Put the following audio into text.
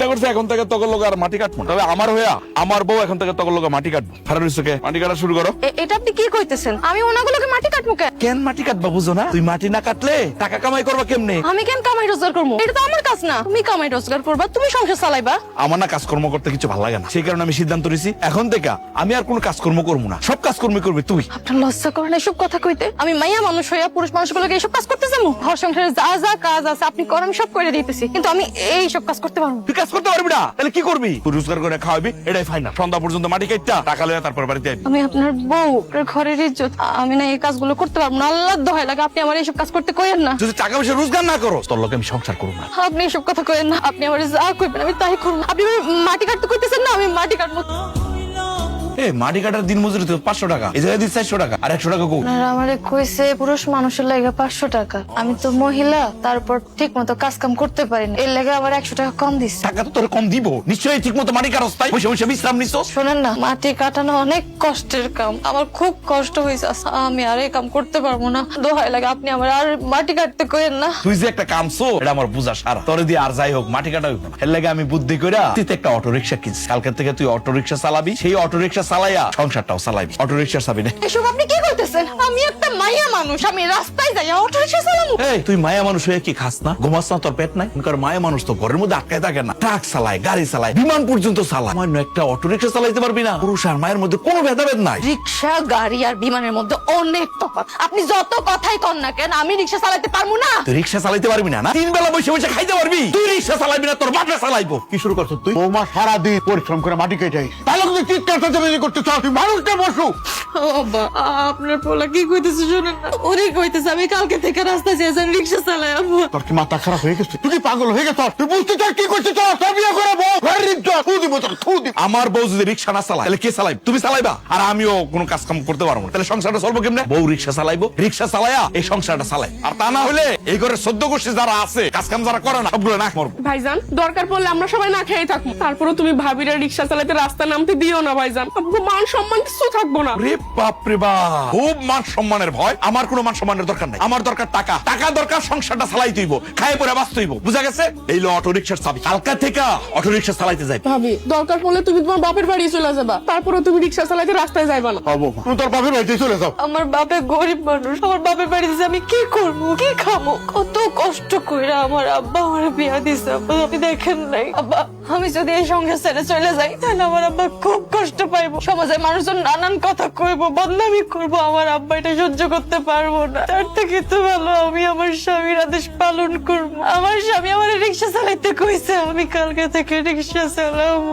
চিন্তা করছে এখন থেকে তখন লোক আর মাটি কাটবো না। তবে আমার হইয়া আমার বউ এখন থেকে তখন লোক মাটি কাটবো। খারাপ হইছে কে? মাটি কাটা শুরু করো। এটা আপনি কি কইতেছেন? আমি ওনাগুলোকে মাটি কাটবো কেন? কেন মাটি কাটবা বুঝো না? তুই মাটি না কাটলে টাকা কামাই করবা কেমনে? আমি কেন কামাই রোজগার করবো? এটা তো আমার কাজ না। তুমি কামাই রোজগার করবা, তুমি সংসার চালাইবা। আমার না কাজকর্ম করতে কিছু ভালো লাগে না, সেই কারণে আমি সিদ্ধান্ত নিয়েছি এখন থেকে আমি আর কোনো কাজকর্ম করবো না, সব কাজকর্ম করবি তুই। আপনার লজ্জা করে না এসব কথা কইতে? আমি মাইয়া মানুষ হইয়া পুরুষ মানুষগুলোকে এইসব কাজ করতে যাবো? ঘর সংসারে যা যা কাজ আছে আপনি করেন, আমি সব করে দিতেছি, কিন্তু আমি এইসব কাজ করতে পারবো না। তুই কাজ করতে পারবি না, তাহলে কি করবি? তুই রোজগার করে খাওয়াবি, এটাই ফাইনাল। সন্ধ্যা পর্যন্ত মাটি কাটটা টাকা লইয়া তারপর বাড়িতে আইবি। আমি আপনার বউ, আপনার ঘরের ইজ্জত, আমি না এই কাজগুলো করতে পারবো না। আল্লাহর দোহাই লাগে আপনি আমার এইসব কাজ করতে কইেন না। যদি টাকা পয়সা রোজগার না করো তোর লোকে আমি সংসার করবো না। আপনি এসব কথা কইেন না। আপনি আমার যা কইবেন আমি তাই করবো। আপনি আমার মাটি কাটতে কইতেছেন না, আমি মাটি কাটবো। মাটি কাটার দিন মজুরি তো 500 টাকা, এই জায়গায় দিচ্ছি 400 টাকা, আর 100 টাকা কো? আপনারা আমারে কইছে পুরুষ মানুষের লাগে 500 টাকা। আমি তো মহিলা, তারপর ঠিক মতো কাজ কাম করতে পারি না, এর লাগে আবার 100 টাকা কম দিচ্ছে। টাকা তো তোর কম দিব নিশ্চয়ই, ঠিক মতো মাটি কাটস তাই বসে বসে বিশ্রাম নিছস। শোনেন না, মাটি কাটানো অনেক কষ্টের কাম, আমার খুব কষ্ট হয়েছে। আমি আর এই কাম করতে পারবো না, দোহাই লাগে আপনি আমার আর মাটি কাটতে কইেন না। তুই যে একটা কামছো এটা আমার বুঝা সারা, তোরে দিয়ে আর যাই হোক মাটি কাটা হইব না। এর লাগে আমি বুদ্ধি কইরা তুই একটা অটো রিকশা কিনছিস, কালকে থেকে তুই অটো রিকশা চালাবি, সেই অটো রিকশা চালাইয়া সংসারটাও চালাবি। অটো রিকশা চাবি না। এসব আপনি কি করতেছেন? আমি একটা মাইয়া মানুষ, আমি রাস্তায় যাই অটো রিকশা চালাবো? এই তুই মায়া মানুষ হয়ে কি খাস না, ঘুমাস না, তোর পেট নাই? কারণ মায়া মানুষ তো ঘরের মধ্যে আটকায় থাকে না, ট্রাক চালায়, গাড়ি চালায়, বিমান পর্যন্ত চালায়। আমার একটা অটো রিকশা চালাইতে পারবি না? পুরুষ আর মায়ের মধ্যে কোনো ভেদাভেদ নাই। রিক্সা, গাড়ি আর বিমানের মধ্যে অনেক তফাৎ। আপনি যত কথাই কন না কেন, আমি রিক্সা চালাতে পারবো না। তুই রিকশা চালাইতে পারবি না? না 3 বেলা বসে বসে খাইতে পারবি? তুই রিকশা চালাবি না, তোর বাপরা চালাইবো। কি শুরু করছো তুই? বৌমা সারাদিন পরিশ্রম করে মাটি কেটে তাহলে তুমি চিৎকার চেঁচামেচি করতে চাও? তুই মানুষটা বসো। আপনার পোলা কি কইতেছে শুনেন না, উনি কইতেছে আমি কালকে থেকে রাস্তায় যেয়ে রিক্সা চালাই। তোর কি মাথা খারাপ হয়ে গেছে? তুই কি পাগল হয়ে গেছ? তুই বুঝতে চাস কি করছিস? তোর বিয়ে করে বউ ঘরের ইজ্জত থু দিব, তোর থু দিব। আমার বউ যদি রিকশা না চালায় তাহলে কে চালাইবে? তুমি চালাইবা, আর আমিও কোনো কাজ কাম করতে পারবো না। তাহলে সংসারটা চলবো কেমনে? বউ রিকশা চালাইবো, রিকশা চালায়া এই সংসারটা চালাই। আর তা না হলে এই ঘরে 14 গোষ্ঠী যারা আছে কাজ কাম যারা করে না সবগুলো নাক মরবো। ভাইজান, দরকার পড়লে আমরা সবাই না খেয়ে থাকবো, তারপরে তুমি ভাবিরা রিক্সা চালাতে রাস্তা নামতে দিও না ভাইজান। মান সম্মান কিছু থাকবো না। রে বাপ রে বাপ, খুব মান সম্মানের ভয়। আমার কোনো মান সম্মানের দরকার নাই, আমার দরকার টাকা। টাকা দরকার, সংসারটা চালাই তুইব, খাই পরে বাঁচতে হইব। বুঝা গেছে? এই লো অটো রিকশার চাবি, কালকা থেকে অটো রিকশা চালাইতে যাই। ভাবি, দরকার পড়লে তুমি তোমার বাপের বাড়ি চলে যাবা, তারপরে তুমি রিক্সা চালাতে রাস্তায় যাইবা না। বৌমা তুমি তোর বাপের বাড়িতে চলে যাও। আমার বাপে গরিব মানুষ, আমার বাপের বাড়িতে আমি কি করবো, কি খাবো? কত কষ্ট কইরা আমার আব্বা আমার বিয়া দিছে। আব্বা আপনি দেখেন নাই? আব্বা আমি যদি এই সংসার ছেড়ে চলে যাই তাহলে আমার আব্বা খুব কষ্ট পাইবো, সমাজের মানুষজন নানান কথা কইবো, বদনামি করবো। আমার আব্বা এটা সহ্য করতে পারবো না। তার থেকে তো ভালো আমি আমার স্বামীর আদেশ পালন করবো। আমার স্বামী আমার রিক্সা চালাইতে কইছে, আমি কালকে থেকে রিক্সা চালাবো।